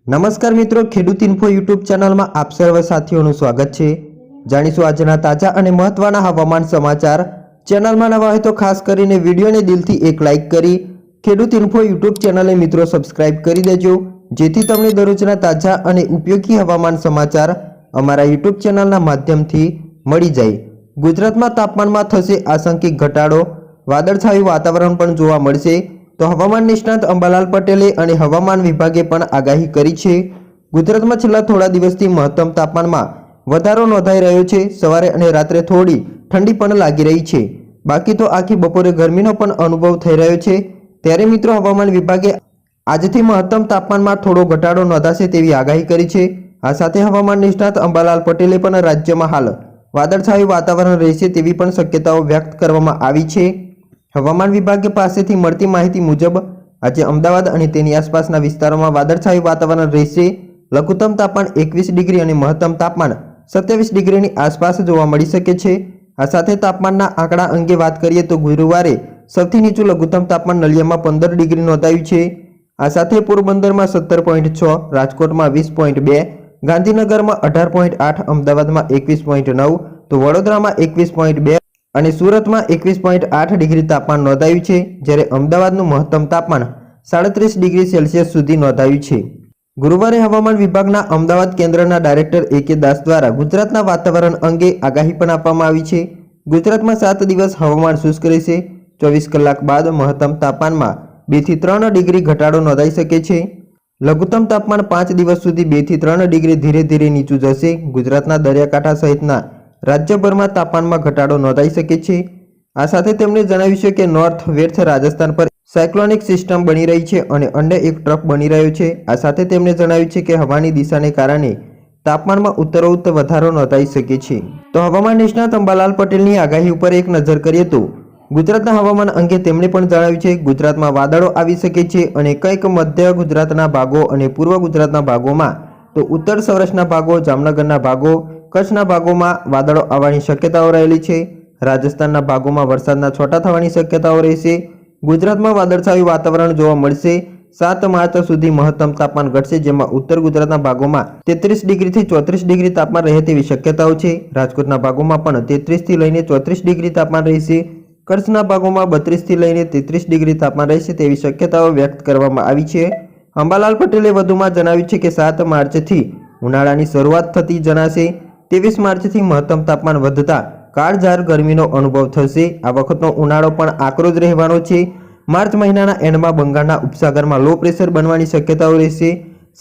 નમસ્કાર મિત્રો, ખેડૂત ઇન્ફો યુટ્યુબ ચેનલમાં આપ સર્વ સાથીઓનું સ્વાગત છે। જાણીશું આજના તાજા અને મહત્વના હવામાન સમાચાર। ચેનલમાં નવા હોય તો ખાસ કરીને વિડીયોને દિલથી એક લાઇક કરી ખેડૂત ઇન્ફો યુટ્યુબ ચેનલને મિત્રો સબસ્ક્રાઇબ કરી દેજો, જેથી તમને દરરોજના તાજા અને ઉપયોગી હવામાન સમાચાર અમારા યુટ્યુબ ચેનલના માધ્યમથી મળી જાય। ગુજરાતમાં તાપમાનમાં થશે આંશિક ઘટાડો, વાદળછાયું વાતાવરણ પણ જોવા મળશે। तो हवामान निष्णात अंबालाल पटेले અને હવામાન વિભાગે પણ આગાહી કરી છે। ગુજરાતમાં છેલ્લા થોડા દિવસથી મહત્તમ તાપમાનમાં વધારો નોંધાઈ રહ્યો છે। સવારે અને રાત્રે થોડી ઠંડી પણ લાગી રહી છે, બાકી તો આખી બપોરે ગરમીનો પણ અનુભવ થઈ રહ્યો છે। ત્યારે મિત્રો હવામાન વિભાગે આજથી મહત્તમ તાપમાનમાં થોડો ઘટાડો નોંધાશે તેવી આગાહી કરી છે। આ સાથે હવામાન નિષ્ણાત અંબાલાલ પટેલે પણ રાજ્યમાં હાલ વાદળછાયું વાતાવરણ રહેશે તેવી પણ શક્યતાઓ વ્યક્ત કરવામાં આવી છે। હવામાન વિભાગે પાસેથી મળતી માહિતી મુજબ આજે અમદાવાદ અને તેની આસપાસના વિસ્તારોમાં વાદળછાયું વાતાવરણ રહેશે। લઘુત્તમ તાપમાન 21 ડિગ્રી અને મહત્તમ તાપમાન 27 ડિગ્રીની આસપાસ જોવા મળી શકે છે। આ સાથે તાપમાનના આંકડા અંગે વાત કરીએ તો ગુરુવારે સૌથી નીચું લઘુત્તમ તાપમાન નલિયામાં 15 ડિગ્રી નોંધાયું છે। આ સાથે પોરબંદરમાં 17.6, રાજકોટમાં 20.2, ગાંધીનગરમાં 18.8, અમદાવાદમાં 21.9, તો વડોદરામાં 21.2 અને સુરતમાં 21.8 ડિગ્રી તાપમાન નોંધાયું છે, જ્યારે અમદાવાદનું મહત્તમ તાપમાન 37 ડિગ્રી સેલ્સિયસ સુધી નોંધાયું છે। ગુરુવારે હવામાન વિભાગના અમદાવાદ કેન્દ્રના ડાયરેક્ટર A.K. દાસ દ્વારા ગુજરાતના વાતાવરણ અંગે આગાહી પણ આપવામાં આવી છે। ગુજરાતમાં 7 દિવસ હવામાન શુષ્ક રહેશે। 24 કલાક બાદ મહત્તમ તાપમાનમાં 2 થી 3 ડિગ્રી ઘટાડો નોંધાઈ શકે છે। લઘુત્તમ તાપમાન 5 દિવસ સુધી 2 થી 3 ડિગ્રી ધીરે ધીરે નીચું જશે। ગુજરાતના દરિયાકાંઠા સહિતના રાજ્યભરમાં તાપમાનમાં ઘટાડો નોંધાઈ શકે છે। આ સાથે તેમણે જણાવ્યું છે કે નોર્થ વેસ્ટ રાજસ્થાન પર સાયક્લોનિક સિસ્ટમ બની રહી છે અને અન્ય એક ટ્રફ બની રહ્યો છે। આ સાથે તેમણે જણાવ્યું છે કે હવાની દિશાને કારણે તાપમાનમાં ઉત્તરોત્તર વધારો નોંધાઈ શકે છે। તો હવામાન નિષ્ણાત અંબાલાલ પટેલની આગાહી ઉપર એક નજર કરીએ તો ગુજરાતના હવામાન અંગે તેમણે પણ જણાવ્યું છે ગુજરાતમાં વાદળો આવી શકે છે અને કંઈક મધ્ય ગુજરાતના ભાગો અને પૂર્વ ગુજરાતના ભાગોમાં, તો ઉત્તર સૌરાષ્ટ્રના ભાગો, જામનગરના ભાગો, કચ્છના ભાગોમાં વાદળો આવવાની શક્યતાઓ રહેલી છે। રાજસ્થાનના ભાગોમાં વરસાદના છોટા થવાની શક્યતાઓ રહેશે। ગુજરાતમાં વાદળછાયું વાતાવરણ જોવા મળશે। 7 માર્ચ સુધી મહત્તમ તાપમાન ઘટશે, જેમાં ઉત્તર ગુજરાતના ભાગોમાં 33 ડિગ્રીથી 34 ડિગ્રી તાપમાન રહે તેવી શક્યતાઓ છે। રાજકોટના ભાગોમાં પણ 33 થી લઈને 34 ડિગ્રી તાપમાન રહેશે। કચ્છના ભાગોમાં 32 થી લઈને 33 ડિગ્રી તાપમાન રહેશે તેવી શક્યતાઓ વ્યક્ત કરવામાં આવી છે। અંબાલાલ પટેલે વધુમાં જણાવ્યું છે કે 7 માર્ચથી ઉનાળાની શરૂઆત થતી જણાશે। 23 માર્ચથી મહત્તમ તાપમાન વધતા કાળઝાળ ગરમીનો અનુભવ થશે। આ વખતનો ઉનાળો પણ આકરો જ રહેવાનો છે। માર્ચ મહિનાના એન્ડમાં બંગાળના ઉપસાગરમાં લો પ્રેશર બનવાની શક્યતાઓ રહેશે।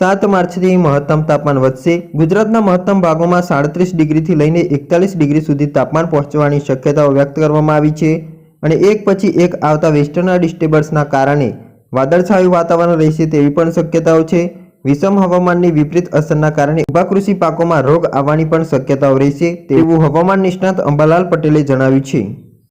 7 માર્ચથી મહત્તમ તાપમાન વધશે। ગુજરાતના મહત્તમ ભાગોમાં 37 ડિગ્રીથી લઈને 41 ડિગ્રી સુધી તાપમાન પહોંચવાની શક્યતાઓ વ્યક્ત કરવામાં આવી છે અને એક પછી એક આવતા વેસ્ટર્ન ડિસ્ટર્બન્સના કારણે વાદળછાયું વાતાવરણ રહેશે તેવી પણ શક્યતાઓ છે। વિષમ હવામાનની વિપરીત અસરના કારણે ઊભા કૃષિ પાકોમાં રોગ આવવાની પણ શક્યતાઓ રહેશે તેવું હવામાન નિષ્ણાત અંબાલાલ પટેલે જણાવ્યું છે।